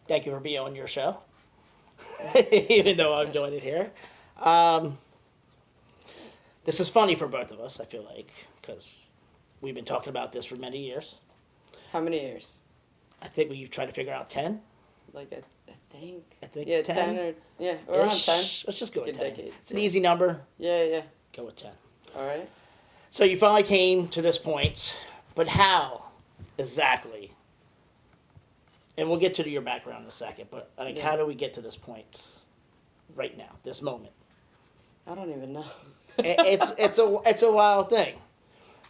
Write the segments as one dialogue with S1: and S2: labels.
S1: Thank you for being on your show, even though I'm doing it here. Um, this is funny for both of us, I feel like, because we've been talking about this for many years.
S2: How many years?
S1: I think we've tried to figure out 10.
S2: Like I think.
S1: I think
S2: Yeah,
S1: 10.
S2: 10 or yeah, around 10.
S1: Let's just go with
S2: Good
S1: 10.
S2: decade.
S1: It's an easy number.
S2: Yeah, yeah.
S1: Go with 10.
S2: All right.
S1: So you finally came to this point, but how exactly? And we'll get to your background in a second, but like,
S2: Yeah.
S1: how do we get to this point right now, this moment?
S2: I don't even know.
S1: It's a wild thing.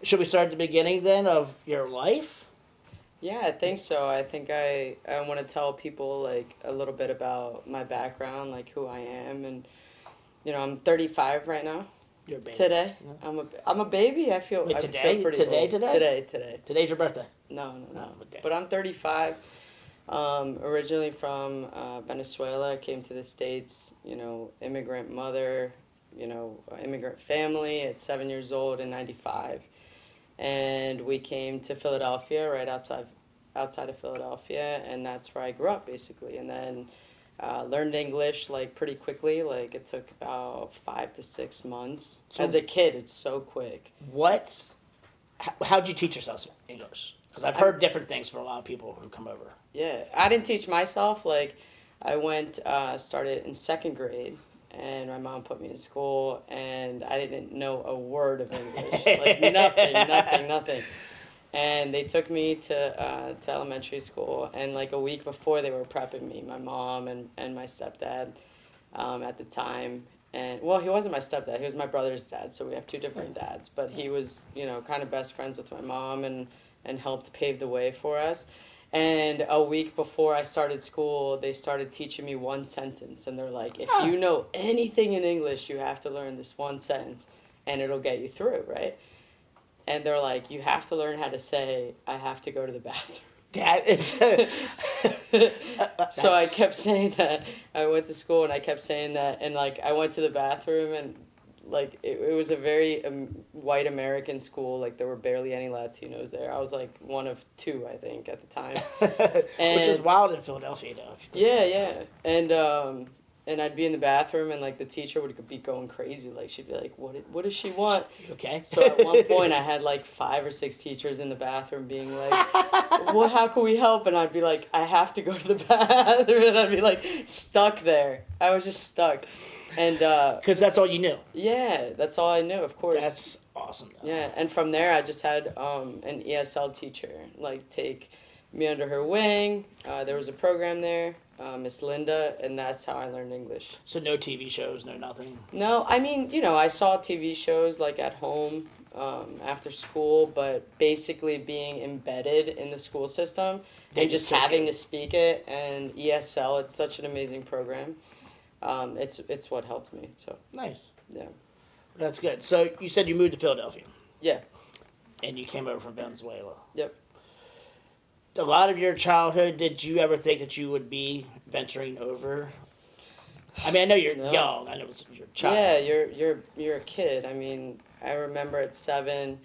S1: Should we start at the beginning then of your life?
S2: Yeah, I think so. I think I want to tell people like a little bit about my background, like who I am, and I'm 35 right now.
S1: You're a baby.
S2: Today,
S1: Yeah.
S2: I'm a baby. I feel
S1: Wait,
S2: I
S1: today?
S2: feel pretty
S1: Today,
S2: old.
S1: today?
S2: Today.
S1: Today's your birthday.
S2: No.
S1: Okay.
S2: But I'm 35. Originally from Venezuela, came to the States. Immigrant mother. Immigrant family at 7 years old in '95, and we came to Philadelphia, right outside of Philadelphia, and that's where I grew up basically. And then learned English like pretty quickly. Like it took about 5 to 6 months.
S1: So-
S2: As a kid, it's so quick.
S1: What? How'd you teach yourself English? Because I've heard different things for a lot of people who come over.
S2: Yeah, I didn't teach myself. Like I went started in second grade. And my mom put me in school, and I didn't know a word of English, like nothing. And they took me to elementary school, and like a week before they were prepping me, my mom and my stepdad at the time. And well, he wasn't my stepdad, he was my brother's dad, so we have two different dads. But he was, kind of best friends with my mom and helped pave the way for us. And a week before I started school, they started teaching me one sentence. And they're like, if you know anything in English, you have to learn this one sentence, and it'll get you through, right? And they're like, you have to learn how to say, I have to go to the bathroom.
S1: That is.
S2: So I kept saying that. I went to school, and I kept saying that. And, like, I went to the bathroom, and, like, it was a very white American school. Like, there were barely any Latinos there. I was, like, one of two, I think, at the time.
S1: Which is wild in Philadelphia, though. If you think
S2: Yeah. And I'd be in the bathroom, and, like, the teacher would be going crazy. Like, she'd be like, what does she want?
S1: Okay.
S2: So at one point, I had, like, 5 or 6 teachers in the bathroom being like, well, how can we help? And I'd be like, I have to go to the bathroom. And I'd be, like, stuck there. I was just stuck. And
S1: Because that's all you knew.
S2: yeah, that's all I knew, of course.
S1: That's awesome. Though.
S2: Yeah, and from there, I just had an ESL teacher, like, take me under her wing. There was a program there, Miss Linda, and that's how I learned English.
S1: So no TV shows, no nothing.
S2: No, I mean, I saw TV shows, like, at home after school, but basically being embedded in the school system and just having to speak it, and ESL, it's such an amazing program. It's what helped me, so.
S1: Nice.
S2: Yeah.
S1: That's good. So you said you moved to Philadelphia.
S2: Yeah.
S1: And you came over from Venezuela.
S2: Yep.
S1: A lot of your childhood, did you ever think that you would be venturing over? I mean, I know you're young. I know it's your child.
S2: Yeah, you're a kid. I mean, I remember at 7.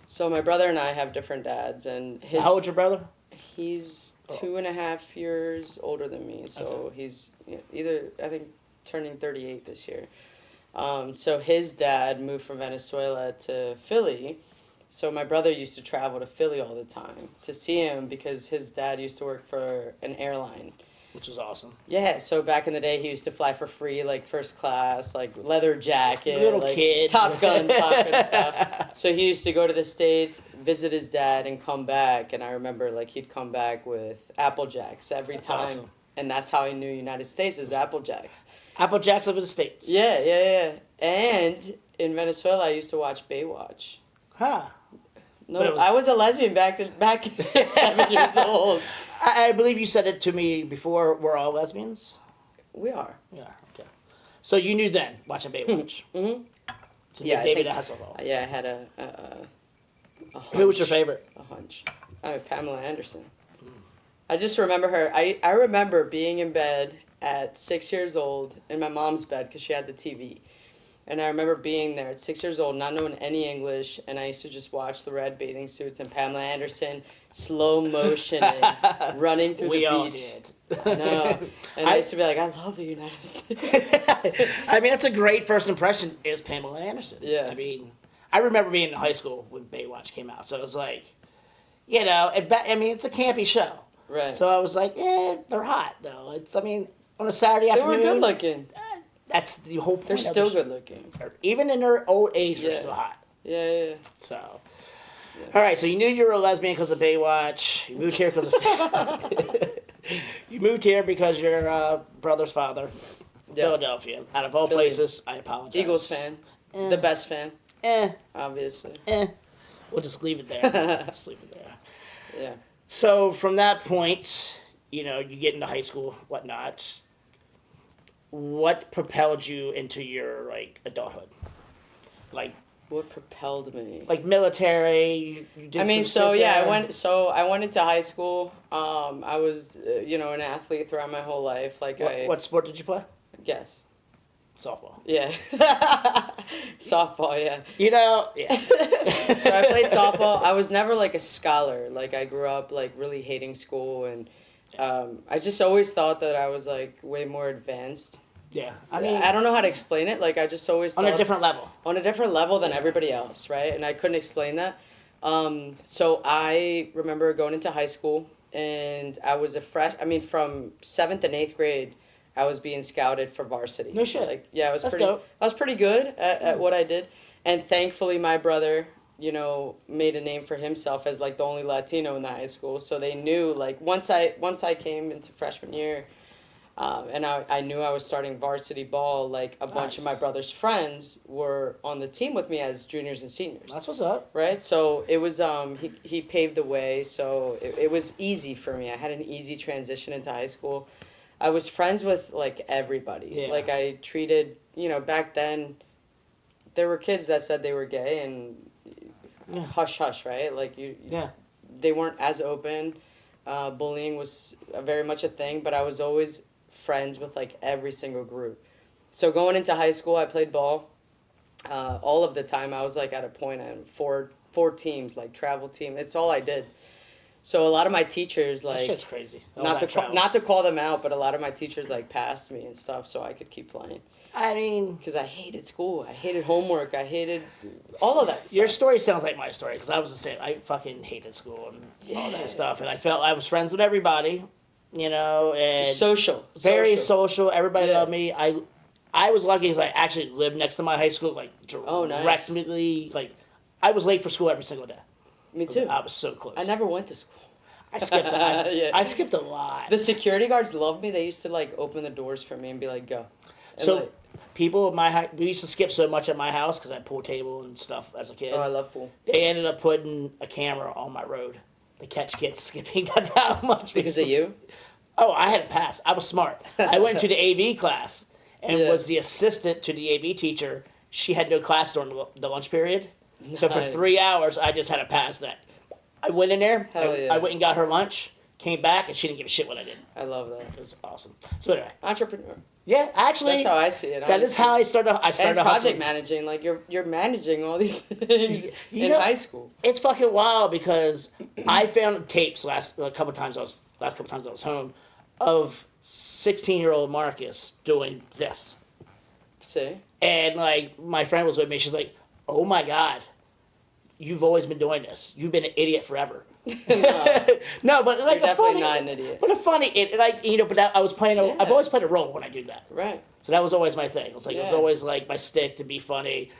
S2: So my brother and I have different dads, and
S1: How old's your brother?
S2: He's 2.5 years older than me. So he's either, I think, turning 38 this year. So his dad moved from Venezuela to Philly. So my brother used to travel to Philly all the time to see him because his dad used to work for an airline.
S1: Which is awesome.
S2: Yeah, so back in the day, he used to fly for free, like first class, like leather jacket,
S1: Little
S2: like
S1: kid.
S2: Top Gun stuff. So he used to go to the States, visit his dad, and come back. And I remember, like, he'd come back with Apple Jacks every
S1: That's
S2: time.
S1: awesome.
S2: And that's how I knew United States is Apple Jacks.
S1: Apple Jacks over the States.
S2: Yeah. And in Venezuela, I used to watch Baywatch.
S1: Huh.
S2: No, I was a lesbian back at 7 years old.
S1: I believe you said it to me before. We're all lesbians?
S2: We are.
S1: Yeah, okay. So you knew then, watching Baywatch.
S2: Mm-hmm.
S1: So
S2: Yeah,
S1: David Hasselhoff.
S2: Yeah, I had a hunch.
S1: Who was your favorite?
S2: A hunch. Pamela Anderson. I just remember her. I remember being in bed at 6 years old in my mom's bed because she had the TV. And I remember being there at 6 years old, not knowing any English, and I used to just watch the red bathing suits and Pamela Anderson slow motion running through
S1: We
S2: the
S1: all
S2: beach.
S1: did.
S2: I know. And I used to be like, I love the United States.
S1: I mean, that's a great first impression is Pamela Anderson.
S2: Yeah.
S1: I mean, I remember being in high school when Baywatch came out, so it was like, you know, I mean, it's a campy show.
S2: Right.
S1: So I was like, they're hot though. It's, I mean, on a Saturday
S2: They
S1: afternoon.
S2: were good looking.
S1: That's the whole point.
S2: They're
S1: of
S2: still
S1: the show.
S2: good looking.
S1: Even in their old age, they're
S2: Yeah.
S1: still hot.
S2: Yeah.
S1: So, all right. So you knew you were a lesbian because of Baywatch. You moved here because of. You moved here because your brother's father, Philadelphia. Out of all
S2: Philly.
S1: places, I apologize.
S2: Eagles fan. The best fan,
S1: Eh,
S2: obviously.
S1: we'll just leave it there. Just leave it there.
S2: Yeah.
S1: So from that point, you know, you get into high school, whatnot. What propelled you into your like adulthood? Like
S2: What propelled me?
S1: military. You did
S2: I mean,
S1: some
S2: so yeah,
S1: CISA.
S2: I went into high school. I was, an athlete throughout my whole life. Like
S1: What sport did you play?
S2: guess.
S1: Softball.
S2: Yeah. Softball, yeah.
S1: You know, yeah.
S2: So I played softball. I was never like a scholar. Like I grew up like really hating school, and I just always thought that I was like way more advanced.
S1: Yeah. I mean,
S2: I don't know how to explain it. Like I just always
S1: on
S2: thought
S1: a different level.
S2: on a different level than everybody else, right? And I couldn't explain that. So I remember going into high school, and I was from 7th and 8th grade, I was being scouted for varsity.
S1: No shit.
S2: Like, yeah,
S1: That's dope.
S2: I was pretty good at what I did, and thankfully my brother, made a name for himself as like the only Latino in the high school. So they knew like once I came into freshman year. And I knew I was starting varsity ball. Like a bunch of my brother's friends were on the team with me as juniors and seniors.
S1: That's what's up.
S2: Right, so it was he paved the way. So it was easy for me. I had an easy transition into high school. I was friends with like everybody.
S1: Yeah.
S2: Like I treated back then. There were kids that said they were gay and hush hush, right? Like they weren't as open. Bullying was very much a thing, but I was always friends with like every single group. So going into high school, I played ball. All of the time, I was like at a point I had four teams, like travel team. It's all I did. So a lot of my teachers like
S1: That shit's crazy.
S2: not to call them out, but a lot of my teachers like passed me and stuff, so I could keep playing.
S1: I mean,
S2: Because I hated school, I hated homework, I hated all of that stuff.
S1: your story sounds like my story because I was the same. I fucking hated school and all that stuff, and I felt I was friends with everybody, and
S2: Social.
S1: very social. Everybody loved me. I was lucky because I actually lived next to my high school, like
S2: nice.
S1: directly. Like I was late for school every single day.
S2: Me too.
S1: I was so close.
S2: I never went to school.
S1: I skipped. I skipped a lot.
S2: The security guards loved me. They used to like open the doors for me and be like, "Go." And
S1: So,
S2: like,
S1: people at my we used to skip so much at my house because I had pool table and stuff as a kid.
S2: oh, I love pool.
S1: They ended up putting a camera on my road to catch kids skipping. That's how much.
S2: Because of you?
S1: Oh, I had a pass. I was smart. I went to the AV class and
S2: Yeah.
S1: was the assistant to the AV teacher. She had no class during the lunch period. So for
S2: Nice.
S1: 3 hours, I just had a pass that. I went in there,
S2: Hell yeah.
S1: I went and got her lunch, came back, and she didn't give a shit what I did.
S2: I love that.
S1: It was awesome. So anyway,
S2: Entrepreneur.
S1: yeah, actually,
S2: That's how I see it.
S1: that is
S2: honestly.
S1: how I started. I
S2: And
S1: started
S2: project
S1: hustling.
S2: managing, like you're managing all these things
S1: You
S2: in
S1: know-
S2: high school.
S1: It's fucking wild because I found tapes last couple times I was home of 16-year-old Marcus doing this.
S2: See?
S1: And like my friend was with me, she's like, "Oh my god, you've always been doing this. You've been an idiot forever." No, but like
S2: You're
S1: a
S2: definitely
S1: funny,
S2: not an idiot.
S1: but a funny, but I was playing.
S2: Yeah.
S1: I've always played a role when I do that.
S2: Right.
S1: So that was always my thing. It was like it was
S2: Yeah.
S1: always like my stick to be funny,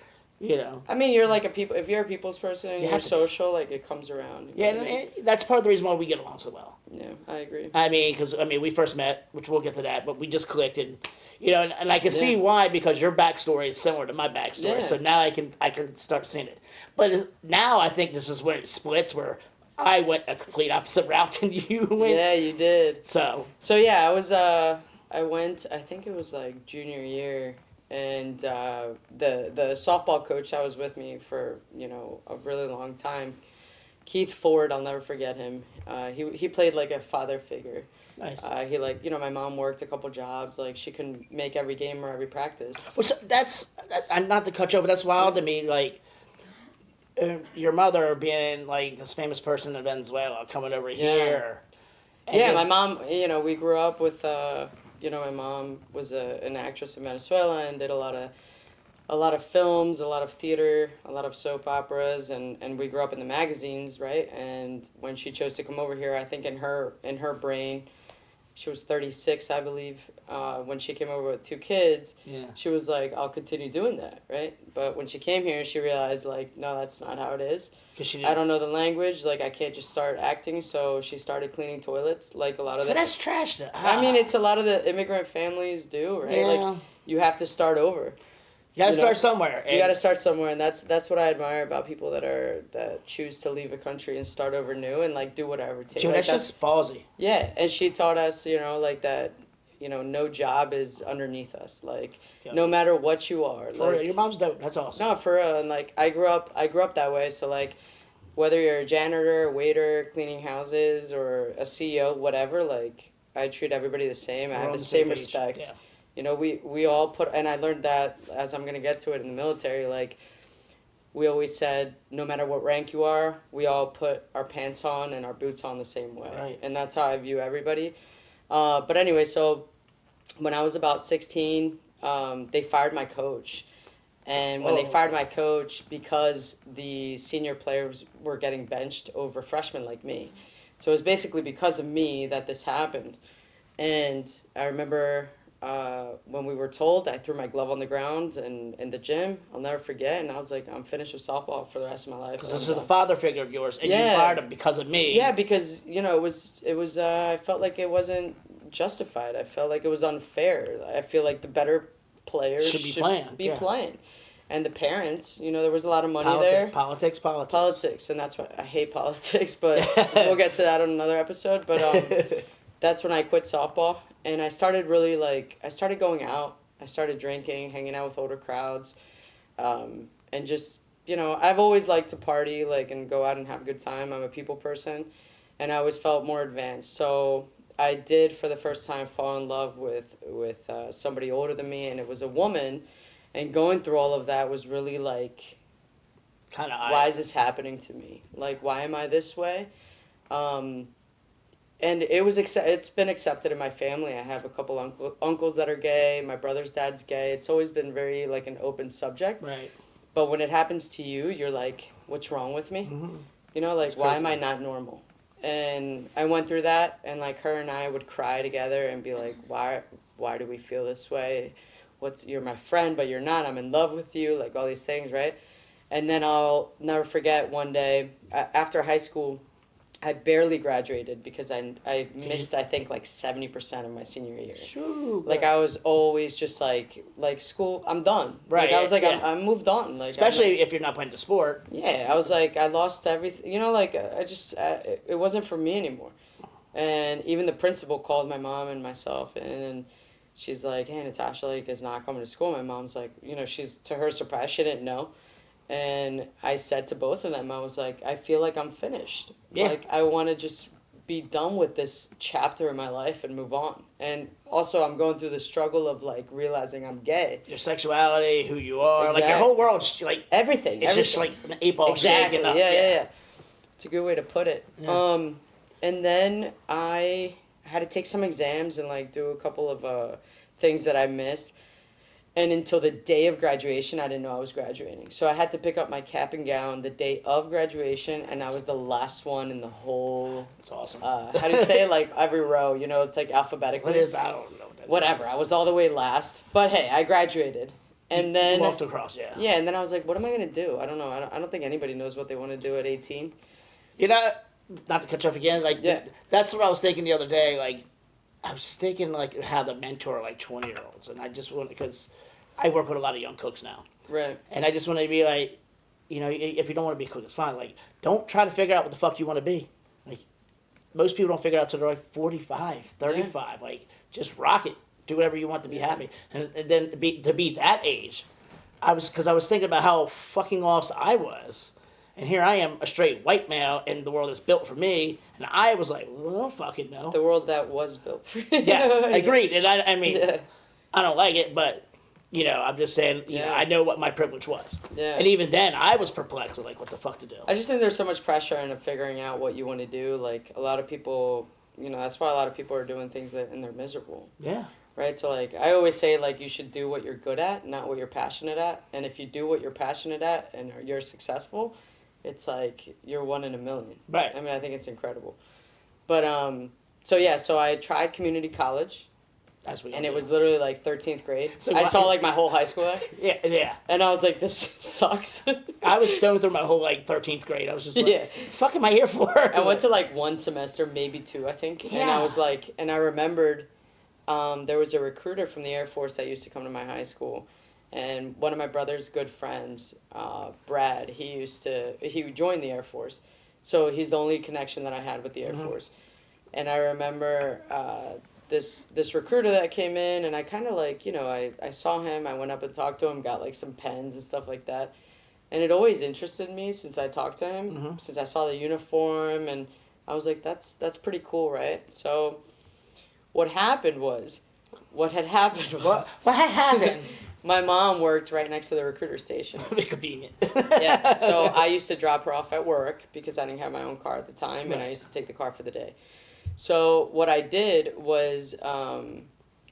S2: I mean, you're like if you're a people's person and
S1: You
S2: you're
S1: have to be.
S2: social, like it comes around. You
S1: Yeah,
S2: know what I mean?
S1: and that's part of the reason why we get along so well.
S2: Yeah, I agree.
S1: I mean, because we first met, which we'll get to that, but we just clicked, and and I can see
S2: Yeah.
S1: why because your backstory is similar to my backstory.
S2: Yeah.
S1: So now I can start seeing it. But now I think this is when it splits, where I went a complete opposite route than you went.
S2: Yeah, you did.
S1: So
S2: So yeah, I went. I think it was like junior year, and the softball coach that was with me for a really long time, Keith Ford. I'll never forget him. He played like a father figure.
S1: nice.
S2: He my mom worked a couple jobs. Like she couldn't make every game or every practice.
S1: Well, so that's I'm not to cut you over. That's wild to me. Like your mother being like this famous person in Venezuela coming over here. And
S2: Yeah, my mom, we grew up with, my mom was an actress in Venezuela and did a lot of films, a lot of theater, a lot of soap operas, and we grew up in the magazines, right? And when she chose to come over here, I think in her brain, she was 36, I believe, when she came over with 2 kids.
S1: Yeah.
S2: She was like, I'll continue doing that, right? But when she came here, she realized, like, no, that's not how it is. I don't know the language, like, I can't just start acting, so she started cleaning toilets, like a lot of
S1: So that's trash.
S2: I mean, it's a lot of the immigrant families do, right?
S1: Yeah.
S2: Like, you have to start over.
S1: You gotta start somewhere.
S2: You gotta start somewhere, and that's what I admire about people that choose to leave a country and start over new and like do whatever it takes.
S1: Dude, that's just ballsy.
S2: Yeah, and she taught us, like that, no job is underneath us. Like, no matter what you are.
S1: For real, your mom's dope. That's awesome.
S2: No, for real. And like I grew up that way. So like, whether you're a janitor, a waiter, cleaning houses, or a CEO, whatever, like I treat everybody the same. I have the same respect.
S1: Yeah.
S2: We all put, and I learned that as I'm going to get to it in the military, like, we always said, no matter what rank you are, we all put our pants on and our boots on the same way.
S1: Right.
S2: And that's how I view everybody. But anyway, so when I was about 16, they fired my coach. And when they fired my coach, because the senior players were getting benched over freshmen like me. So it was basically because of me that this happened. And I remember... when we were told, I threw my glove on the ground in the gym. I'll never forget. And I was like, I'm finished with softball for the rest of my life.
S1: Because this is the father figure of yours, and you fired him because of me.
S2: Yeah, because, it was I felt like it wasn't justified. I felt like it was unfair. I feel like the better players should be playing. And the parents, there was a lot of money there. Politics, and that's why I hate politics, but we'll get to that on another episode. But that's when I quit softball. And I started really, I started going out. I started drinking, hanging out with older crowds. And just, I've always liked to party, and go out and have a good time. I'm a people person. And I always felt more advanced. So I did, for the first time, fall in love with somebody older than me. And it was a woman. And going through all of that was really,
S1: kind of,
S2: why is this happening to me? Why am I this way? And it's been accepted in my family. I have a couple uncles that are gay. My brother's dad's gay. It's always been very, an open subject.
S1: Right.
S2: But when it happens to you, you're like, what's wrong with me?
S1: Mm-hmm.
S2: Why am I not normal? And I went through that, and, her and I would cry together and be like, why do we feel this way? You're my friend, but you're not. I'm in love with you, all these things, right? And then I'll never forget one day, after high school, I barely graduated because I missed, I think, 70% of my senior year.
S1: Sure.
S2: I was always just school, I'm done.
S1: Right.
S2: I was I moved on.
S1: Especially if you're not playing the sport.
S2: Yeah, I was I lost everything. I just, it wasn't for me anymore. And even the principal called my mom and myself, and she's like, hey, Natasha, is not coming to school. My mom's she's, to her surprise, she didn't know. And I said to both of them, I was like, I feel like I'm finished.
S1: Yeah.
S2: I want to just be done with this chapter in my life and move on. And also, I'm going through the struggle of, realizing I'm gay.
S1: Your sexuality, who you are.
S2: Exactly.
S1: Your whole world's,
S2: everything.
S1: It's just, an 8-ball
S2: exactly.
S1: shaking up.
S2: Yeah. It's a good way to put it.
S1: Yeah.
S2: And then I had to take some exams and, do a couple of things that I missed. And until the day of graduation, I didn't know I was graduating. So I had to pick up my cap and gown the day of graduation, and I was the last one in the whole...
S1: That's awesome.
S2: How do you say it? Every row, it's alphabetically.
S1: What is, I don't know what that is.
S2: Whatever, I was all the way last. But hey, I graduated. And then...
S1: You walked across, yeah.
S2: Yeah, and then I was like, what am I going to do? I don't know. I don't think anybody knows what they want to do at 18.
S1: Not to cut you off again, that's what I was thinking the other day, I was thinking, how to mentor, 20-year-olds, and I just want, because I work with a lot of young cooks now.
S2: Right.
S1: And I just want to be if you don't want to be a cook, it's fine. Don't try to figure out what the fuck you want to be. Most people don't figure out until they're 45, 35.
S2: Yeah.
S1: Just rock it. Do whatever you want to be happy. And then to be that age, I was thinking about how fucking lost I was. And here I am, a straight white male in the world that's built for me, and I was like, well, I don't fucking know.
S2: The world that was built for you.
S1: Yes, agreed. And I mean, I don't like it, but You know, I'm just saying, you know,
S2: Yeah.
S1: I know what my privilege was.
S2: Yeah.
S1: And even then, I was perplexed, like, what the fuck to do.
S2: I just think there's so much pressure into figuring out what you want to do. Like, a lot of people, you know, that's why a lot of people are doing things and they're miserable.
S1: Yeah.
S2: Right? So, like, I always say, like, you should do what you're good at, not what you're passionate at. And if you do what you're passionate at and you're successful, it's like you're one in a million.
S1: Right.
S2: I mean, I think it's incredible. But, so I tried community college.
S1: As we all
S2: And it
S1: do.
S2: was literally like 13th grade.
S1: So
S2: I
S1: why-
S2: saw like my whole high school there.
S1: Yeah, yeah.
S2: And I was like, this sucks.
S1: I was stoned through my whole, like, 13th grade. I was just like,
S2: Yeah.
S1: fuck am I here for?
S2: I went to like one semester, maybe two, I think. And I
S1: Yeah.
S2: was like, and I remembered there was a recruiter from the Air Force that used to come to my high school. And one of my brother's good friends, Brad, he joined the Air Force. So he's the only connection that I had with the Air Force. And I remember this recruiter that came in, and I kind of like, you know, I saw him, I went up and talked to him, got like some pens and stuff like that. And it always interested me since I talked to him, since I saw the uniform, and I was like, that's pretty cool, right? So what had happened was,
S1: What happened?
S2: my mom worked right next to the recruiter station.
S1: Be convenient.
S2: Yeah, so I used to drop her off at work because I didn't have my own car at the time, and I
S1: Right.
S2: used to take the car for the day. So what I did was,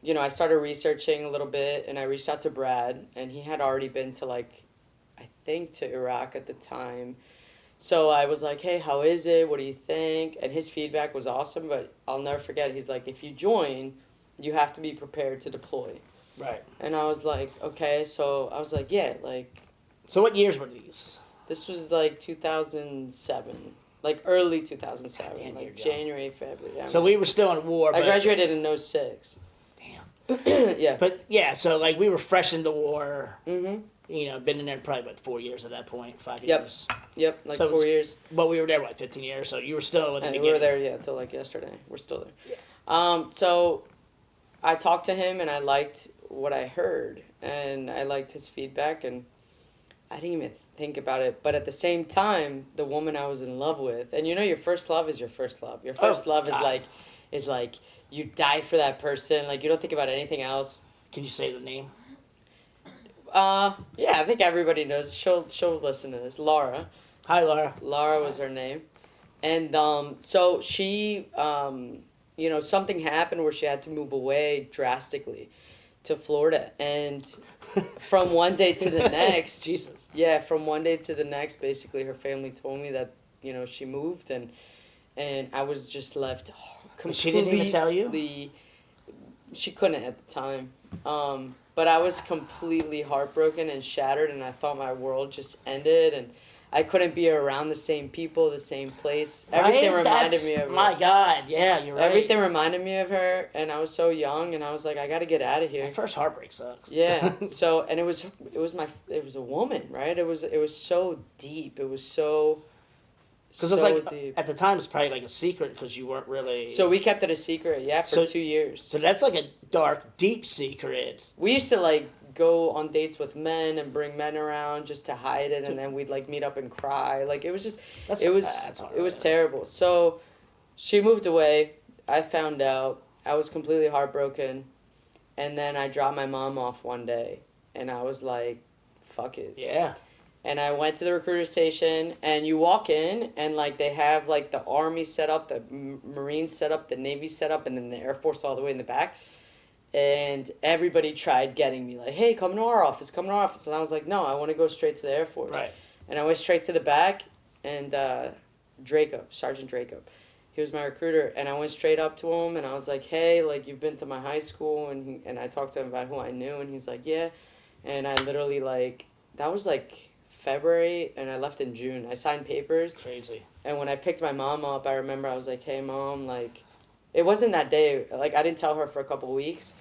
S2: you know, I started researching a little bit, and I reached out to Brad, and he had already been to like, I think to Iraq at the time. So I was like, hey, how is it? What do you think? And his feedback was awesome, but I'll never forget. He's like, if you join, you have to be prepared to deploy.
S1: Right.
S2: And I was like, okay. So I was like, yeah, like,
S1: So what years were these?
S2: this was like 2007. Like early 2007,
S1: Goddamn,
S2: like
S1: you're young.
S2: January, February. Yeah,
S1: So we were still in war.
S2: I
S1: But,
S2: graduated in 06.
S1: Damn.
S2: Yeah.
S1: But yeah, so like we were fresh into war.
S2: Mm-hmm.
S1: You know, been in there probably about 4 years at that point, 5
S2: Yep.
S1: years.
S2: Yep, like
S1: So
S2: 4 years.
S1: But we were there, what, 15 years? So you were still in the
S2: And
S1: beginning.
S2: we were there, yeah, until like yesterday. We're still there.
S1: Yeah.
S2: So I talked to him and I liked what I heard and I liked his feedback and I didn't even think about it. But at the same time, the woman I was in love with, and you know, your first love is your first love. Your first love
S1: God.
S2: is like you die for that person. Like you don't think about anything else.
S1: Can you say the name?
S2: Yeah, I think everybody knows. She'll listen to this. Laura.
S1: Hi, Laura.
S2: Laura was her name. And so she, you know, something happened where she had to move away drastically to Florida. And from one day to the next,
S1: Jesus.
S2: yeah, from one day to the next, basically her family told me that, you know, she moved and I was just left completely.
S1: She didn't even tell you?
S2: She couldn't at the time. But I was completely heartbroken and shattered, and I thought my world just ended, and I couldn't be around the same people, the same place. Everything
S1: Right?
S2: reminded me of her.
S1: My God, yeah, you're right.
S2: Everything reminded me of her, and I was so young, and I was like, I got to get out of here.
S1: My first heartbreak sucks.
S2: Yeah. So, and it was a woman, right? It was so deep. It was so.
S1: Because
S2: So
S1: it's like
S2: deep.
S1: at the time it's probably like a secret because you weren't really.
S2: So we kept it a secret, yeah, for
S1: So-
S2: 2 years.
S1: So that's like a dark, deep secret.
S2: We used to like go on dates with men and bring men around just to hide it, and then we'd like meet up and cry. Like it was just,
S1: That's
S2: it was
S1: alright.
S2: terrible. So she moved away. I found out. I was completely heartbroken, and then I dropped my mom off one day, and I was like, "Fuck it."
S1: Yeah.
S2: And I went to the recruiter station, and you walk in, and like they have like the Army set up, the Marines set up, the Navy set up, and then the Air Force all the way in the back. And everybody tried getting me like, hey, come to our office, come to our office. And I was like, no, I want to go straight to the Air Force.
S1: Right.
S2: And I went straight to the back, and Sergeant Dracob, he was my recruiter, and I went straight up to him, and I was like, hey, like, you've been to my high school, and I talked to him about who I knew, and he's like, yeah. And I literally, like, that was, like, February, and I left in June. I signed papers,
S1: Crazy.
S2: and when I picked my mom up, I remember I was like, hey, Mom, like, it wasn't that day. Like, I didn't tell her for a couple of weeks.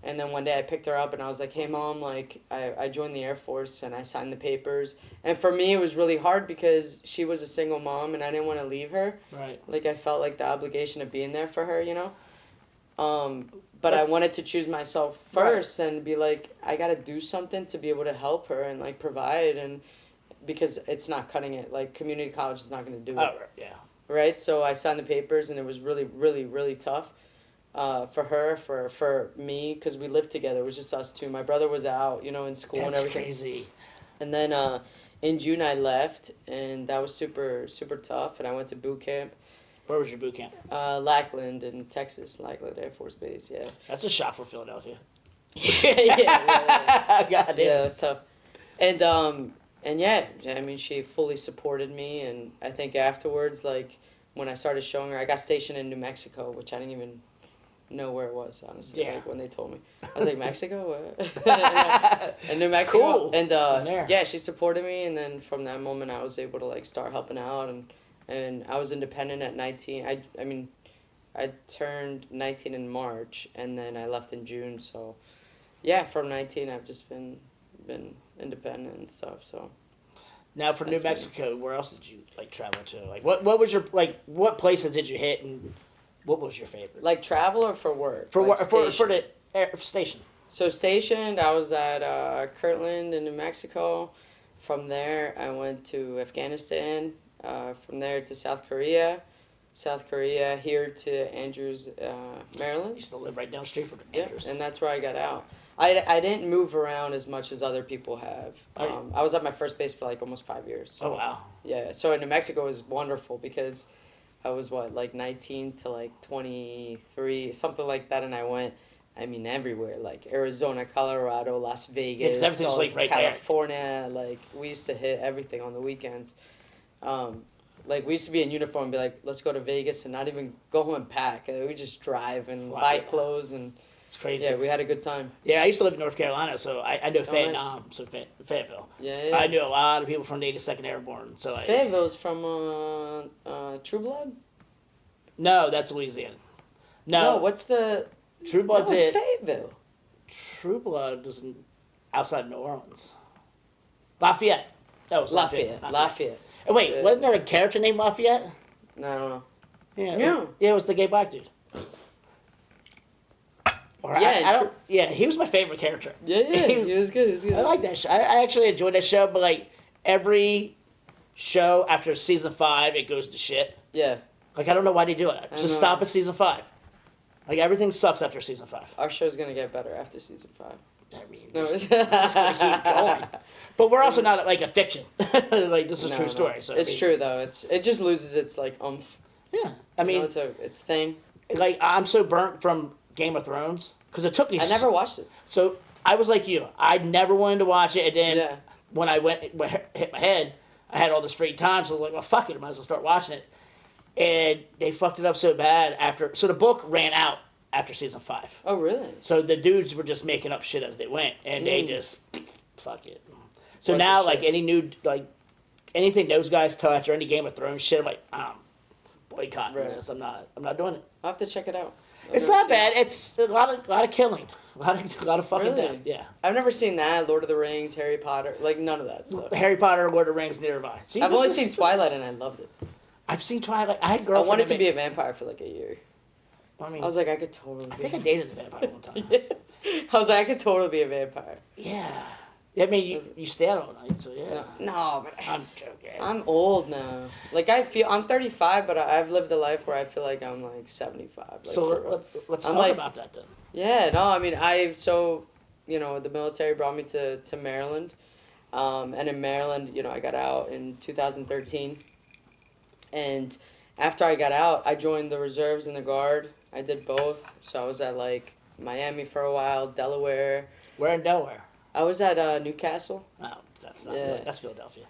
S2: And then one day I picked her up and I was like, hey, Mom, like, I joined the Air Force and I signed the papers. And for me, it was really hard because she was a single mom and I didn't want to leave her.
S1: Right.
S2: Like, I felt like the obligation of being there for her, you know? But I wanted to choose myself first and be like, I got to do something to be able to help her and, like, provide. And because it's not cutting it. Like, community college is not going to do it.
S1: Oh, right. Yeah.
S2: Right? So I signed the papers and it was really, really, really tough. For her, for me, because we lived together. It was just us two. My brother was out, in school and
S1: That's
S2: everything.
S1: crazy.
S2: And then in June I left, and that was super super tough. And I went to boot camp,
S1: Where was your boot camp?
S2: Lackland in Texas, Lackland Air Force Base. Yeah.
S1: That's a shock for Philadelphia.
S2: yeah.
S1: God damn.
S2: Yeah, it was tough. And yeah, I mean, she fully supported me, and I think afterwards, like when I started showing her, I got stationed in New Mexico, which I didn't even know where it was, honestly.
S1: Yeah.
S2: Like when they told me, I was like, Mexico, what? And New Mexico,
S1: Cool.
S2: and
S1: there.
S2: yeah, she supported me, and then from that moment, I was able to like start helping out, and I was independent at 19. I mean, I turned 19 in March, and then I left in June. So, yeah, from 19, I've just been independent and stuff. So.
S1: Now for New
S2: That's
S1: Mexico, where else did you like travel to? Like what was your what places did you hit and what was your favorite?
S2: Like travel or for work?
S1: For
S2: Like
S1: for the air station.
S2: So stationed, I was at Kirtland in New Mexico. From there, I went to Afghanistan. From there to South Korea. South Korea here to Andrews,
S1: I
S2: Maryland.
S1: used to live right down the street from
S2: Yeah,
S1: Andrews.
S2: and that's where I got out. I didn't move around as much as other people have. I was at my first base for like almost 5 years. So,
S1: Oh wow.
S2: yeah, so in New Mexico was wonderful because I was like 19 to like 23, something like that, and I went. I mean, everywhere, like Arizona, Colorado, Las Vegas,
S1: 'cause everything's, like, right there.
S2: California. Like, we used to hit everything on the weekends. Like, we used to be in uniform and be like, let's go to Vegas and not even go home and pack. We just drive and
S1: Wow.
S2: buy clothes, and
S1: It's crazy.
S2: yeah, we had a good time.
S1: Yeah, I used to live in North Carolina, so I know
S2: nice.
S1: Fayetteville.
S2: Yeah,
S1: So
S2: yeah.
S1: I knew a lot of people from the 82nd Airborne. So
S2: Fayetteville's from True Blood?
S1: No, that's Louisiana. No,
S2: what's the...
S1: True Blood's
S2: no, it's
S1: it.
S2: Fayetteville.
S1: True Blood is outside New Orleans. Lafayette. That was
S2: Lafayette.
S1: Oh, wait,
S2: Yeah.
S1: wasn't there a character named Lafayette?
S2: No, I don't know.
S1: Yeah.
S2: Yeah.
S1: Yeah, it was the gay black dude. Or
S2: Yeah,
S1: I don't. Yeah, he was my favorite character.
S2: Yeah,
S1: He was-
S2: it was good. It was good.
S1: I like that show. I actually enjoyed that show, but like every show after season 5, it goes to shit.
S2: Yeah,
S1: Like I don't know why they do it.
S2: I
S1: Just
S2: know.
S1: stop at season 5. Like everything sucks after season 5.
S2: our show's gonna get better after season 5.
S1: I mean,
S2: No,
S1: it's just gonna keep going. But we're also not like a fiction. Like this is a true story. So I
S2: it's
S1: mean,
S2: true though. It just loses its like oomph.
S1: Yeah, I mean,
S2: It's thing.
S1: like I'm so burnt from Game of Thrones because it took me.
S2: I never watched it.
S1: So I was like you. I never wanted to watch it, and then
S2: Yeah.
S1: when I hit my head, I had all this free time, so I was like, well, fuck it, I might as well start watching it. And they fucked it up so bad after. So the book ran out after season 5.
S2: Oh really?
S1: So the dudes were just making up shit as they went, and they just fuck it. So
S2: Bunch of
S1: now, like
S2: shit.
S1: any new anything those guys touch or any Game of Thrones shit, I'm like, boycotting
S2: Right.
S1: this. I'm not doing it.
S2: I'll have to check it out.
S1: It's not bad. It's a lot of killing, a lot of fucking
S2: Really?
S1: death. Yeah.
S2: I've never seen that. Lord of the Rings, Harry Potter, like none of that stuff.
S1: Harry Potter, Lord of the Rings, neither have I. See,
S2: I've
S1: this
S2: only
S1: is-
S2: seen
S1: this
S2: Twilight
S1: is-
S2: and I loved it.
S1: I've seen Twilight. I had
S2: I
S1: girlfriend.
S2: wanted to
S1: that
S2: be a vampire for like a year.
S1: I mean,
S2: I was like, I could totally.
S1: I
S2: be
S1: think I
S2: a
S1: dated a vampire one time.
S2: I was like, I could totally be a vampire.
S1: Yeah. I mean, you stay out all night, so yeah.
S2: No, but
S1: I'm joking.
S2: I'm old now. Like I'm 35, but I've lived a life where I feel like I'm like 75. Like,
S1: So
S2: for real.
S1: let's
S2: I'm
S1: talk
S2: like-
S1: about that then.
S2: Yeah, no, I mean, the military brought me to Maryland. And in Maryland, I got out in 2013. And after I got out, I joined the reserves and the Guard. I did both. So I was at like Miami for a while, Delaware.
S1: We're in Delaware.
S2: I was at Newcastle.
S1: Oh, that's not.
S2: Yeah.
S1: That's Philadelphia.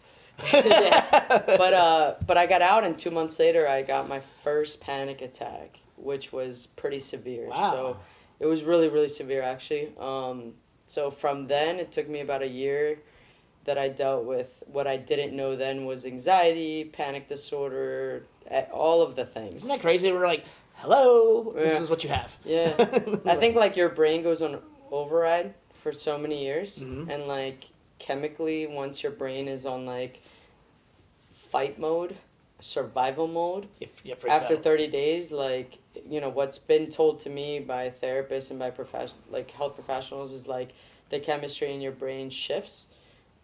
S2: Yeah. But I got out, and 2 months later, I got my first panic attack, which was pretty severe.
S1: Wow.
S2: So it was really, really severe, actually. So from then, it took me about a year that I dealt with what I didn't know then was anxiety, panic disorder, all of the things.
S1: Isn't that crazy? We're like, hello, this
S2: Yeah.
S1: is what you have.
S2: Yeah. I think, like, your brain goes on override for so many years.
S1: Mhm.
S2: And, like, chemically, once your brain is on, like, fight mode, survival mode, after 30 days, like, what's been told to me by therapists and by health professionals is, like, the chemistry in your brain shifts,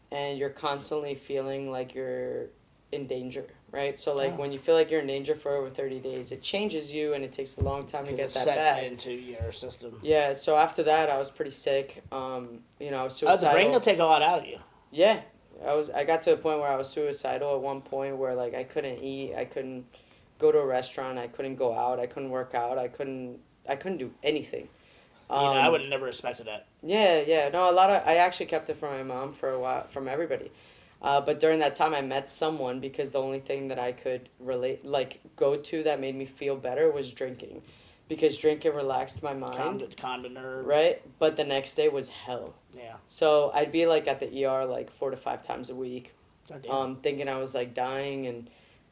S2: and you're constantly feeling like you're in danger. right? So like
S1: Oh.
S2: when you feel like you're in danger for over 30 days, it changes you, and it takes a long time to get
S1: It
S2: that
S1: sets
S2: back.
S1: into your system.
S2: Yeah. So after that, I was pretty sick. You know, I was
S1: Oh,
S2: suicidal.
S1: the brain will take a lot out of you.
S2: Yeah, I got to a point where I was suicidal at one point where like I couldn't eat, I couldn't go to a restaurant, I couldn't go out, I couldn't work out, I couldn't do anything.
S1: I would have never expected that.
S2: Yeah, yeah. No, I actually kept it from my mom for a while, from everybody. But during that time, I met someone because the only thing that I could go to that made me feel better was drinking, because drinking relaxed my mind.
S1: Calmed the nerves.
S2: Right? But the next day was hell.
S1: Yeah.
S2: So I'd be like at the ER like 4 to 5 times a week,
S1: Goddamn.
S2: thinking I was like dying,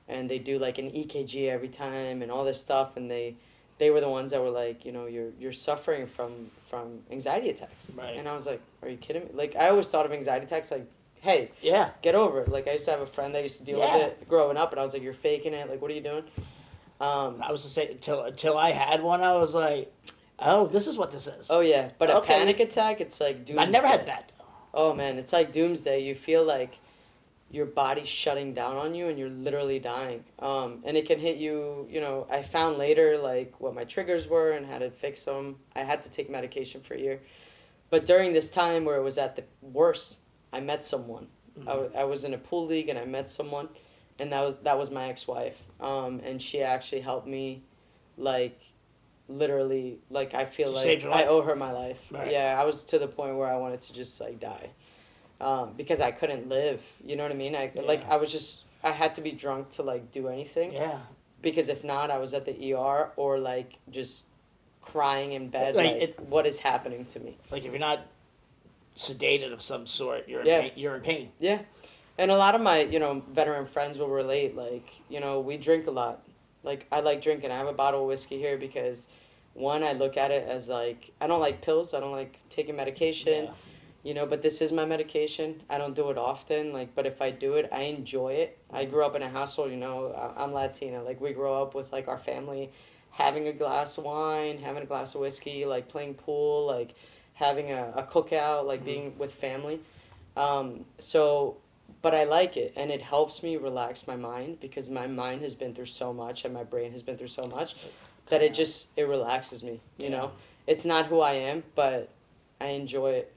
S2: and they do like an EKG every time and all this stuff, and they were the ones that were like, you know, you're suffering from anxiety attacks.
S1: Right.
S2: And I was like, are you kidding me? Like I always thought of anxiety attacks like, hey,
S1: Yeah.
S2: get over it. Like I used to have a friend that used to deal with it growing up, and I was like, you're faking it. Like what are you doing?
S1: I was to say until I had one, I was like, oh, this is what this is.
S2: Oh yeah, but a
S1: Okay.
S2: panic attack, it's like doomsday.
S1: I never had that though.
S2: Oh man, it's like doomsday. You feel like your body's shutting down on you and you're literally dying. And it can hit you, you know, I found later like what my triggers were and how to fix them. I had to take medication for a year. But during this time where it was at the worst, I met someone.
S1: Mm-hmm.
S2: I was in a pool league and I met someone, and that was my ex-wife. And she actually helped me, like, literally, like, I feel
S1: She
S2: like
S1: saved your
S2: I
S1: life.
S2: owe her my life.
S1: Right.
S2: Yeah, I was to the point where I wanted to just, like, die. Because I couldn't live, you know what I mean? I had to be drunk to, like, do anything.
S1: Yeah.
S2: Because if not, I was at the ER or, like, just crying in bed,
S1: Like,
S2: what is happening to me?
S1: Like if you're not sedated of some sort, you're in pain.
S2: Yeah. And a lot of my, you know, veteran friends will relate. Like, you know, we drink a lot. Like, I like drinking. I have a bottle of whiskey here because, one, I look at it as, like, I don't like pills. I don't like taking medication.
S1: Yeah.
S2: You know, but this is my medication. I don't do it often. Like, but if I do it, I enjoy it. I grew up in a household, you know, I'm Latina. Like, we grow up with, like, our family having a glass of wine, having a glass of whiskey, like, playing pool, like, having a cookout, like, being with family. But I like it, and it helps me relax my mind because my mind has been through so much and my brain has been through so much that it relaxes me, you know? It's not who I am, but I enjoy it.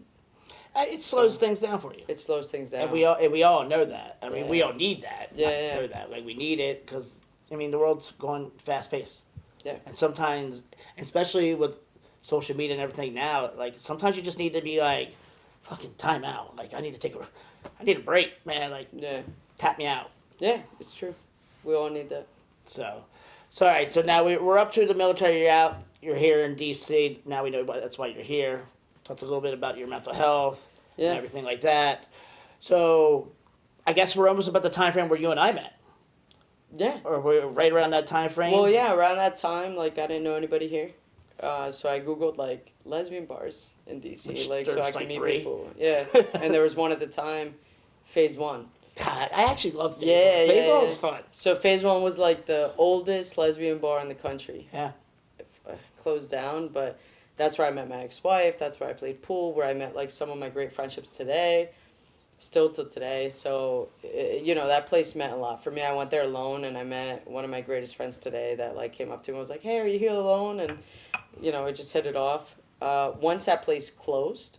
S1: It slows things down for you.
S2: It slows things down.
S1: And we all know that. I mean,
S2: Yeah.
S1: we all need that.
S2: Yeah.
S1: Know that. Like we need it because I mean the world's going fast paced.
S2: Yeah.
S1: And sometimes, especially with social media and everything now, like sometimes you just need to be like, fucking time out. Like I need a break, man. Like
S2: Yeah.
S1: tap me out.
S2: Yeah, it's true. We all need that.
S1: So all right. So now we're up to the military. You're out. You're here in DC. Now we know that's why you're here. Talked a little bit about your mental health
S2: Yeah.
S1: and everything like that. So I guess we're almost about the time frame where you and I met.
S2: Yeah.
S1: Or we're right around that time frame.
S2: Well, yeah, around that time, like, I didn't know anybody here. So I Googled, like, lesbian bars in DC,
S1: Which
S2: like, so
S1: there's,
S2: I could
S1: like,
S2: meet
S1: 3.
S2: people. Yeah. And there was one at the time, Phase 1.
S1: God, I actually love Phase
S2: Yeah,
S1: 1. Phase
S2: yeah,
S1: 1
S2: yeah.
S1: is fun.
S2: So Phase 1 was, like, the oldest lesbian bar in the country.
S1: Yeah.
S2: Closed down, but that's where I met my ex-wife. That's where I played pool, where I met, like, some of my great friendships today, still till today. So, you know, that place meant a lot for me. I went there alone, and I met one of my greatest friends today that, like, came up to me and was like, hey, are you here alone? And, you know, it just hit it off. Once that place closed,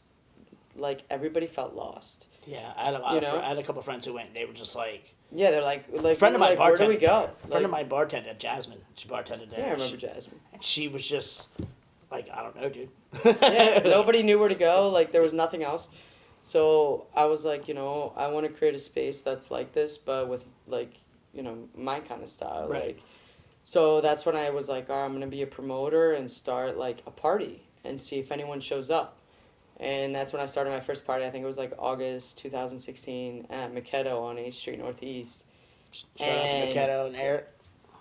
S2: like, everybody felt lost.
S1: Yeah, I had a lot
S2: You know?
S1: I had a couple of friends who went. They were just like,
S2: Yeah, they're like,
S1: a friend of my
S2: like, where do
S1: bartender.
S2: we go?
S1: A friend of
S2: Like,
S1: my bartender, Jasmine. She bartended there.
S2: Yeah, I remember Jasmine.
S1: And she was just like, I don't know, dude.
S2: Yeah, nobody knew where to go. Like, there was nothing else. So I was like, you know, I want to create a space that's like this, but with, like, you know, my kind of style.
S1: Right.
S2: Like, so that's when I was like, I'm going to be a promoter and start, like, a party and see if anyone shows up. And that's when I started my first party. I think it was, like, August 2016 at Maquetto on 8th Street Northeast.
S1: Shout out to
S2: And-
S1: Maquetto and Eric.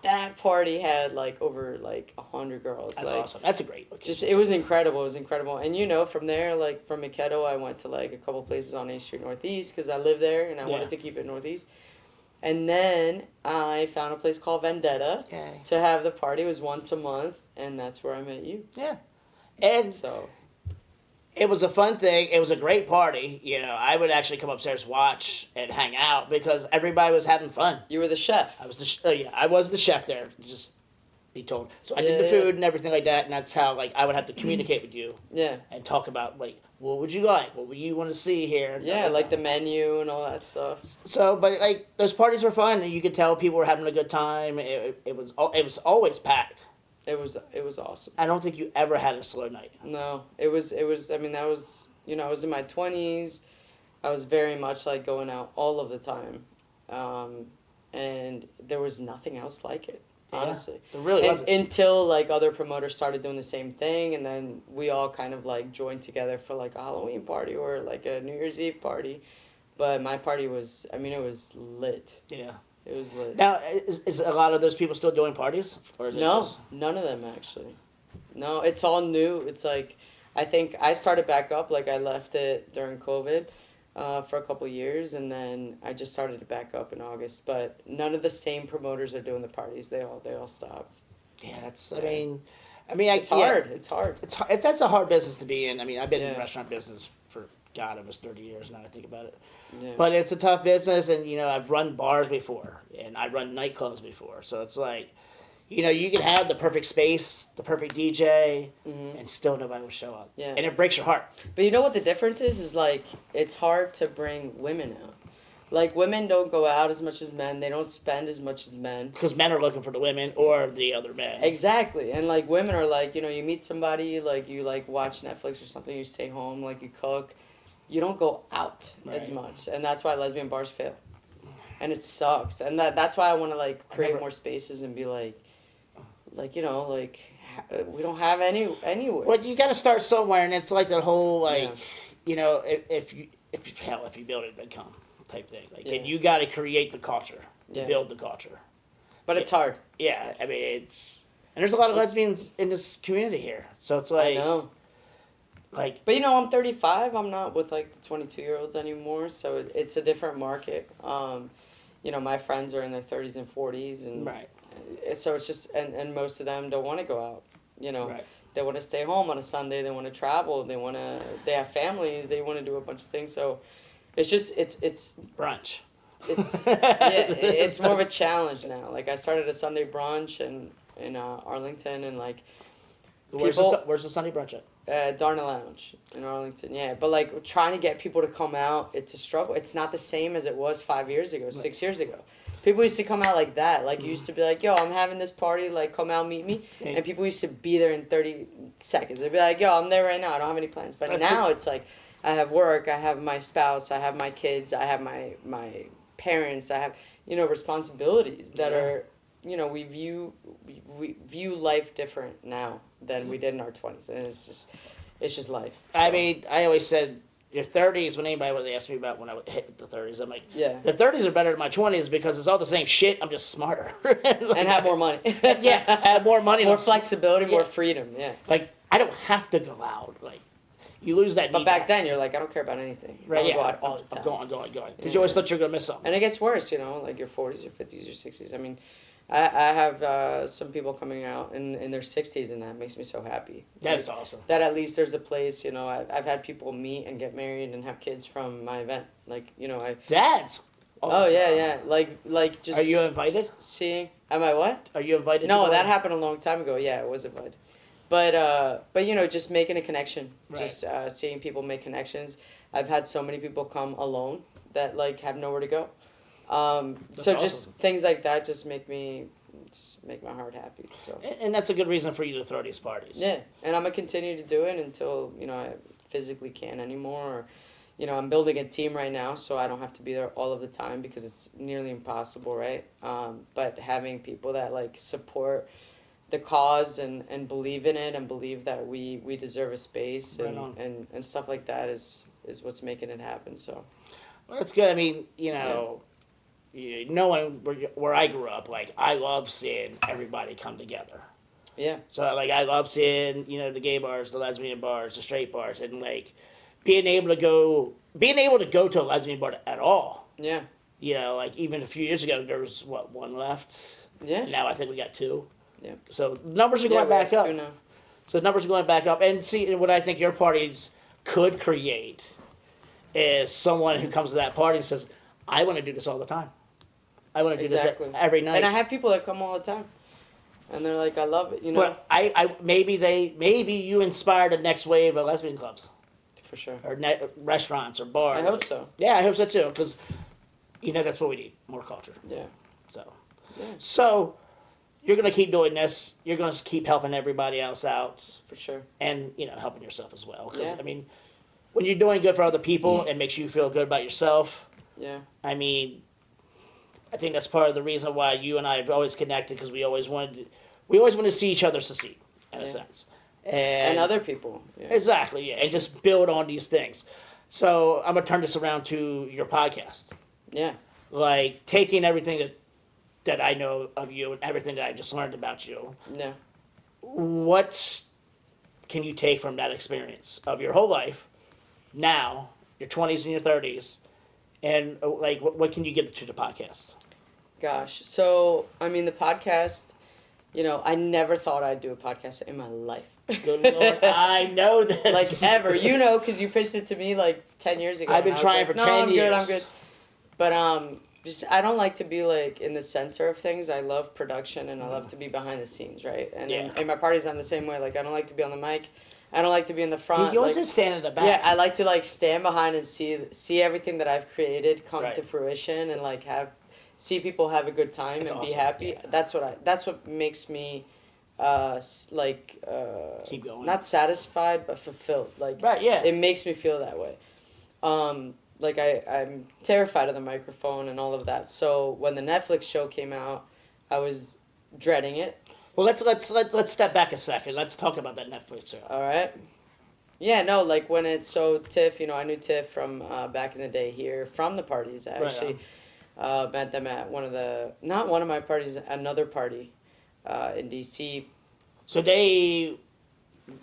S2: That party had, like, over, like, 100 girls.
S1: That's
S2: like,
S1: awesome. That's a great location.
S2: Just, it was incredible. It was incredible. And, you know, from there, like, from Maquetto, I went to, like, a couple places on 8th Street Northeast because I lived there and I
S1: Yeah.
S2: wanted to keep it Northeast. And then I found a place called Vendetta
S1: Yay.
S2: to have the party. It was once a month, and that's where I met you.
S1: Yeah. And
S2: So,
S1: It was a fun thing. It was a great party. I would actually come upstairs, watch, and hang out because everybody was having fun.
S2: You were the chef.
S1: I was I was the chef there. Just be told. So I did the
S2: Yeah.
S1: food and everything like that, and that's how I would have to communicate with you
S2: Yeah.
S1: and talk about what would you like, what would you want to see here.
S2: Yeah, like the menu and all that stuff.
S1: So, but those parties were fun, and you could tell people were having a good time. It was always packed.
S2: It was awesome.
S1: I don't think you ever had a slow night.
S2: No, it was. I mean, that was, I was in my 20s. I was very much like going out all of the time, and there was nothing else like it. Honestly,
S1: There really wasn't.
S2: Until like other promoters started doing the same thing, and then we all kind of like joined together for like a Halloween party or like a New Year's Eve party. But my party was, I mean, it was lit.
S1: Yeah.
S2: It was lit.
S1: Now, is a lot of those people still doing parties, or is it
S2: No,
S1: just...
S2: none of them actually. No, it's all new. It's like, I think I started back up. Like I left it during COVID. For a couple years, and then I just started to back up in August. But none of the same promoters are doing the parties. They all stopped.
S1: Yeah, that's.
S2: Yeah.
S1: I mean,
S2: It's hard. It's hard.
S1: That's a hard business to be in. I mean, I've been in
S2: Yeah.
S1: the restaurant business for almost 30 years now. I think about it,
S2: Yeah.
S1: but it's a tough business, and I've run bars before, and I run nightclubs before, so it's like, you can have the perfect space, the perfect DJ, and still nobody will show up.
S2: Yeah.
S1: And it breaks your heart.
S2: But you know what the difference is? Is like it's hard to bring women out. Like women don't go out as much as men. They don't spend as much as men.
S1: Because men are looking for the women or the other men.
S2: Exactly. And like women are like, you meet somebody, like you like watch Netflix or something, you stay home, like you cook. You don't go out as
S1: Right.
S2: much. And that's why lesbian bars fail. And it sucks. And that's why I want to like create more spaces and be like we don't have anywhere.
S1: Well, you got to start somewhere, and it's like that whole
S2: Yeah.
S1: if you build it, they come type thing.
S2: Yeah.
S1: And you got to create the culture,
S2: Yeah.
S1: build the culture.
S2: But it's hard.
S1: Yeah, I mean and there's a lot of lesbians in this community here, so it's
S2: I know.
S1: like
S2: But I'm 35. I'm not with like the 22-year-olds anymore, so it's a different market. My friends are in their 30s and 40s, and
S1: right,
S2: so it's just and most of them don't want to go out.
S1: right.
S2: They want to stay home on a Sunday. They want to travel. They have families. They want to do a bunch of things. So it's just it's
S1: Brunch.
S2: it's more of a challenge now. Like I started a Sunday brunch in Arlington, and like
S1: Where's the Sunday brunch at?
S2: Darna Lounge in Arlington. Yeah, but like trying to get people to come out, it's a struggle. It's not the same as it was 5 years ago, 6 years ago. People used to come out like that. Like, you used to be like, yo, I'm having this party. Like, come out, meet me. And people used to be there in 30 seconds. They'd be like, yo, I'm there right now. I don't have any plans. But now it's like, I have work. I have my spouse. I have my kids. I have my parents. I have, responsibilities that are, we view life different now than we did in our 20s. And it's just life. So.
S1: I mean, I always said your 30s, when anybody would ask me about when I would hit the 30s, I'm like,
S2: Yeah.
S1: the 30s are better than my 20s because it's all the same shit. I'm just smarter.
S2: And have more money.
S1: Yeah, I have more money.
S2: More
S1: and I'm
S2: flexibility, more
S1: Yeah.
S2: freedom, yeah.
S1: Like, I don't have to go out. Like, you lose that
S2: But
S1: need
S2: back
S1: back.
S2: then, you're like, I don't care about anything.
S1: Right,
S2: I'll
S1: yeah.
S2: go out all the time.
S1: I'm going. Because you always thought you were going to miss something.
S2: And it gets worse, like your 40s, your 50s, your 60s. I mean, I have some people coming out in their 60s, and that makes me so happy.
S1: That is awesome.
S2: That at least there's a place, I've had people meet and get married and have kids from my event. Like,
S1: That's awesome.
S2: Oh, yeah. Like just
S1: Are you invited?
S2: seeing. Am I what?
S1: Are you invited?
S2: No,
S1: to
S2: that happened a long time ago. Yeah, I was invited. But just making a connection.
S1: Right.
S2: Just seeing people make connections. I've had so many people come alone that, like, have nowhere to go. So just
S1: awesome.
S2: things like that just make my heart happy. So
S1: And that's a good reason for you to throw these parties.
S2: yeah, and I'm gonna continue to do it until I physically can't anymore. Or, I'm building a team right now, so I don't have to be there all of the time because it's nearly impossible, right? But having people that like support the cause and believe in it and believe that we deserve a space
S1: Right on.
S2: and stuff like that is what's making it happen. So
S1: Well, that's good. I mean, knowing where I grew up, like, I love seeing everybody come together.
S2: yeah.
S1: So, like, I love seeing, the gay bars, the lesbian bars, the straight bars, and, like, being able to go to a lesbian bar at all.
S2: Yeah.
S1: Like, even a few years ago, there was, one left?
S2: Yeah.
S1: And now I think we got two.
S2: Yeah.
S1: So, numbers are
S2: Yeah,
S1: going
S2: we
S1: back
S2: have
S1: up.
S2: two now.
S1: So, numbers are going back up. And see, what I think your party's could create is someone who comes to that party and says, I want to do this all the time. I want to do
S2: Exactly.
S1: this every night.
S2: And I have people that come all the time, and they're like, I love it, you know.
S1: But maybe you inspired the next wave of lesbian clubs
S2: For sure.
S1: or restaurants or bars.
S2: I hope so.
S1: Yeah, I hope so too, because that's what we need, more culture.
S2: Yeah.
S1: So you're gonna keep doing this. You're gonna keep helping everybody else out,
S2: For sure.
S1: and helping yourself as well. Because
S2: Yeah.
S1: when you're doing good for other people, it makes you feel good about yourself.
S2: Yeah.
S1: I think that's part of the reason why you and I have always connected, because we always wanted to see each other succeed in a sense,
S2: And other people. Yeah.
S1: exactly, yeah, and just build on these things. So I'm gonna turn this around to your podcast,
S2: Yeah.
S1: like taking everything that I know of you and everything that I just learned about you.
S2: Yeah.
S1: What can you take from that experience of your whole life, now your 20s and your 30s, and like what can you give to the podcast?
S2: Gosh. So, the podcast, I never thought I'd do a podcast in my life.
S1: Good Lord, I know this.
S2: Like, ever. Because you pitched it to me, 10 years ago.
S1: I've been
S2: and I was
S1: trying
S2: like,
S1: for
S2: no,
S1: 10
S2: I'm
S1: years.
S2: good, I'm good. But, I don't like to be, in the center of things. I love production, and I love to be behind the scenes, right? And in my parties, I'm the same way. I don't like to be on the mic. I don't like to be in the front.
S1: You always just stand in the back.
S2: Yeah, I like to, stand behind and see everything that I've created come
S1: Right.
S2: to fruition, and, see people have a good time
S1: That's
S2: and be
S1: awesome.
S2: happy.
S1: Yeah.
S2: That's what makes me
S1: Keep going.
S2: not satisfied but fulfilled.
S1: Right, yeah.
S2: It makes me feel that way. I'm terrified of the microphone and all of that. So when the Netflix show came out, I was dreading it.
S1: Well, let's step back a second. Let's talk about that Netflix show.
S2: All right. Yeah, no, when it's so Tiff, I knew Tiff from back in the day here from the parties. I actually met them at not one of my parties, another party in DC.
S1: So they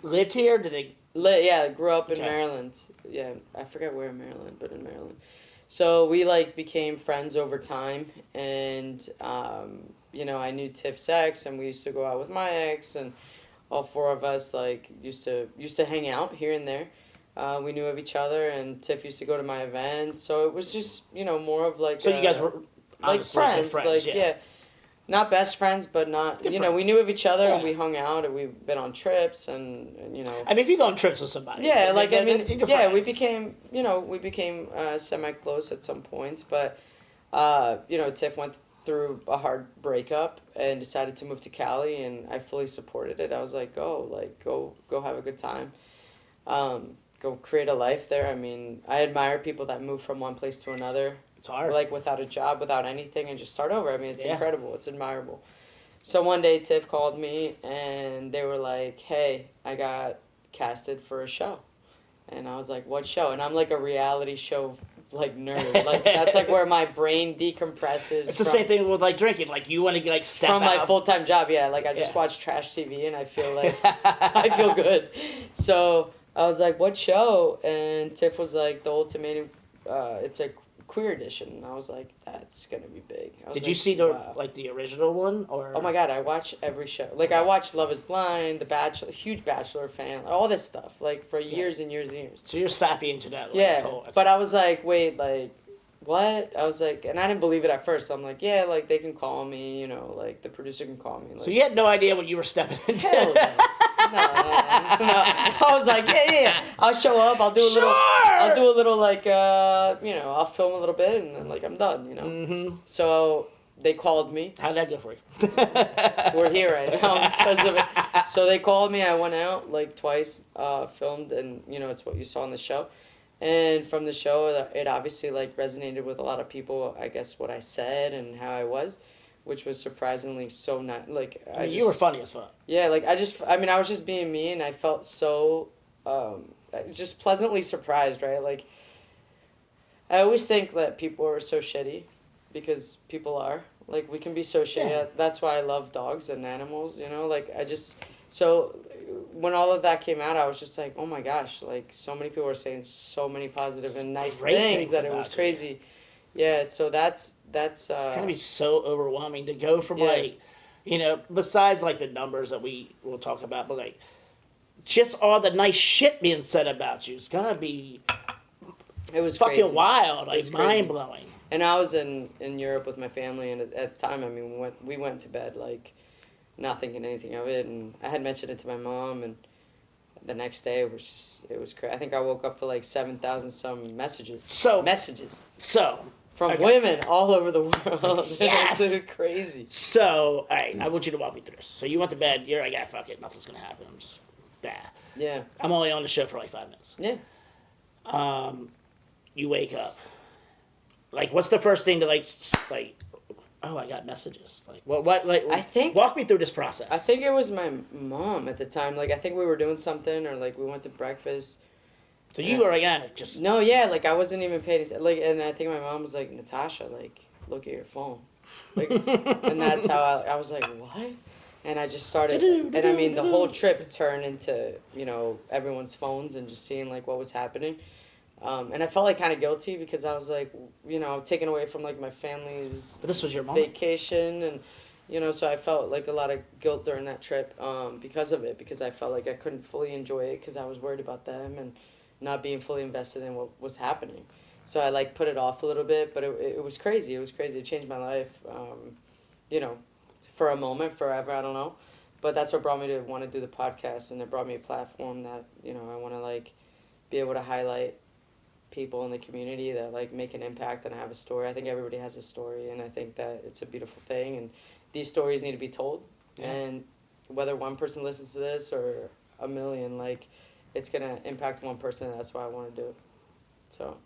S1: lived here? Did they?
S2: Yeah, grew up in
S1: Okay.
S2: Maryland. Yeah, I forget where in Maryland, but in Maryland. So we became friends over time, and I knew Tiff's ex, and we used to go out with my ex, and all four of us used to hang out here and there. We knew of each other, and Tiff used to go to my events, so it was just more of
S1: So you guys were obviously good
S2: friends,
S1: yeah.
S2: not best friends, but not
S1: Good
S2: we
S1: friends.
S2: knew of each other,
S1: Yeah.
S2: and we hung out, and we've been on trips, and
S1: if you go on trips with somebody.
S2: yeah,
S1: you're
S2: we
S1: friends.
S2: became semi close at some points, but Tiff went through a hard breakup and decided to move to Cali, and I fully supported it. I was like, go have a good time, go create a life there. I admire people that move from one place to another,
S1: It's hard.
S2: without a job, without anything, and just start over. It's
S1: Yeah.
S2: incredible. It's admirable. So one day Tiff called me, and they were like, hey, I got casted for a show. And I was like, what show? And I'm a reality show nerd. That's where my brain decompresses.
S1: It's the same thing with drinking. You want to step
S2: from
S1: out.
S2: my full-time job. Yeah, I just
S1: Yeah.
S2: watch trash TV, and I feel I feel good. So I was like, what show? And Tiff was like, the Ultimatum. It's a queer edition. And I was like, that's gonna be big.
S1: Did you see the
S2: wow.
S1: the original one or?
S2: Oh my God, I watch every show. I watch Love is Blind, The Bachelor, huge Bachelor fan, all this stuff, for years and years and years.
S1: So you're sappy into that.
S2: Yeah,
S1: whole-
S2: but I was like, wait, what? I was like, and I didn't believe it at first. I'm like, yeah, they can call me, the producer can call me.
S1: So you had no idea what you were stepping into.
S2: Hell no. No. I was like, yeah. I'll show up. I'll do a little.
S1: Sure!
S2: I'll do a little I'll film a little bit, and then I'm done.
S1: Mm-hmm.
S2: So they called me.
S1: How'd that go for you?
S2: We're here right now because of it. So they called me. I went out twice, filmed, and it's what you saw on the show. And from the show, it obviously resonated with a lot of people. I guess what I said and how I was, which was surprisingly so not
S1: You were funny as fuck.
S2: Yeah, I was just being me, and I felt so just pleasantly surprised, right? I always think that people are so shitty, because people are. We can be so shitty.
S1: Yeah.
S2: That's why I love dogs and animals, So when all of that came out, I was just like, oh my gosh, so many people were saying so many positive and nice
S1: Great
S2: things that it
S1: about
S2: was
S1: you.
S2: crazy. Yeah, so that's
S1: It's gonna be so overwhelming to go from
S2: Yeah.
S1: besides the numbers that we will talk about, but just all the nice shit being said about you. It's gotta be
S2: It was
S1: fucking
S2: crazy.
S1: wild, like
S2: was crazy.
S1: mind blowing.
S2: And I was in Europe with my family, and at the time, I mean, we went to bed like not thinking anything of it, and I had mentioned it to my mom, and the next day it was crazy. I think I woke up to like 7,000 some messages.
S1: So
S2: From
S1: okay.
S2: women all over the world.
S1: Yes!
S2: It was crazy.
S1: So, all right, I want you to walk me through this. So you went to bed. You're like, yeah, fuck it, nothing's gonna happen. I'm just,
S2: Yeah.
S1: I'm only on the show for like 5 minutes.
S2: Yeah.
S1: You wake up. Like, what's the first thing to like? Oh, I got messages. Like, what? Like,
S2: I think
S1: walk me through this process.
S2: I think it was my mom at the time. Like, I think we were doing something, or like we went to breakfast.
S1: So you were like, just
S2: No, yeah, like I wasn't even paying attention. Like, and I think my mom was like, Natasha, like, look at your phone. Like, and that's how I was like, what? And I just started, and I mean, the whole trip turned into, everyone's phones and just seeing like what was happening. And I felt like kind of guilty because I was like, taken away from like my family's
S1: But this was your mom.
S2: vacation, and so I felt like a lot of guilt during that trip because of it, because I felt like I couldn't fully enjoy it because I was worried about them and not being fully invested in what was happening. So I like put it off a little bit, but it was crazy. It was crazy. It changed my life, for a moment, forever, I don't know. But that's what brought me to want to do the podcast, and it brought me a platform that, I want to like be able to highlight people in the community that like make an impact and have a story. I think everybody has a story, and I think that it's a beautiful thing, and these stories need to be told.
S1: Yeah.
S2: And whether one person listens to this or a million, like, it's gonna impact one person, and that's what I want to do. So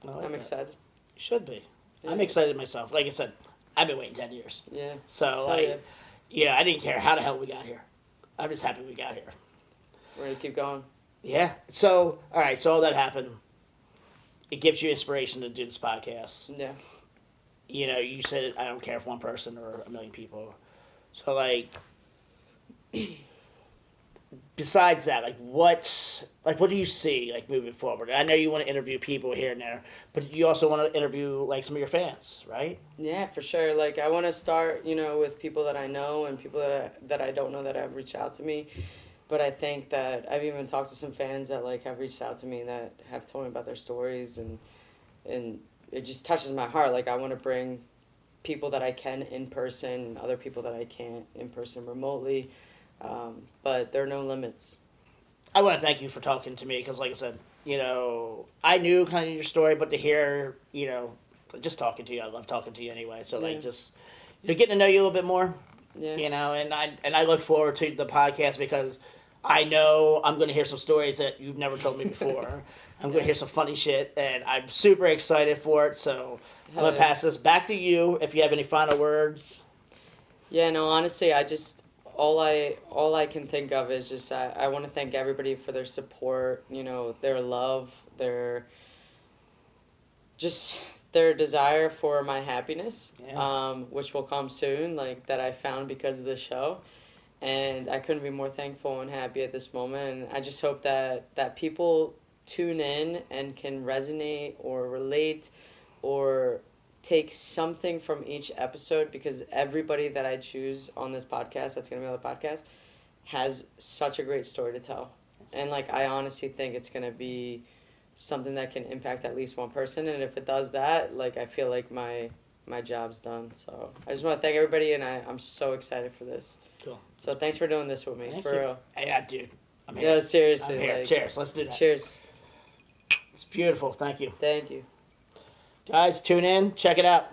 S2: I'm excited.
S1: You should be.
S2: Yeah.
S1: I'm excited myself. Like I said, I've been waiting 10 years.
S2: Yeah.
S1: So like, yeah, I didn't care how the hell we got here. I'm just happy we got here.
S2: We're gonna keep going.
S1: Yeah. So all right. So all that happened. It gives you inspiration to do this podcast.
S2: Yeah.
S1: You said I don't care if one person or a million people. So like, besides that, what do you see like moving forward? I know you want to interview people here and there, but you also want to interview like some of your fans, right?
S2: Yeah, for sure. Like, I want to start, with people that I know and people that I don't know that have reached out to me. But I think that I've even talked to some fans that like have reached out to me that have told me about their stories, and it just touches my heart. Like, I want to bring people that I can in person, other people that I can't in person remotely. But there are no limits.
S1: I want to thank you for talking to me because, like I said, I knew kind of your story, but to hear, just talking to you, I love talking to you anyway. So like, just getting to know you a little bit more, and I look forward to the podcast because I know I'm going to hear some stories that you've never told me before. I'm going to hear some funny shit, and I'm super excited for it. So I'm going to pass this back to you if you have any final words.
S2: Yeah, no, honestly, all I can think of is just I want to thank everybody for their support, their love, their desire for my happiness, which will come soon, like that I found because of the show. And I couldn't be more thankful and happy at this moment. And I just hope that people tune in and can resonate or relate or take something from each episode, because everybody that I choose on this podcast that's going to be on the podcast has such a great story to tell. Yes. And like, I honestly think it's going to be something that can impact at least one person. And if it does that, like, I feel like my job's done. So I just want to thank everybody, and I'm so excited for this.
S1: Cool.
S2: So thanks for doing this with me.
S1: Thank
S2: for
S1: you.
S2: real.
S1: Yeah, dude. I'm here.
S2: No, seriously.
S1: I'm here.
S2: Like,
S1: Cheers. Let's do that.
S2: Cheers.
S1: It's beautiful. Thank you.
S2: Thank you.
S1: Guys, tune in. Check it out.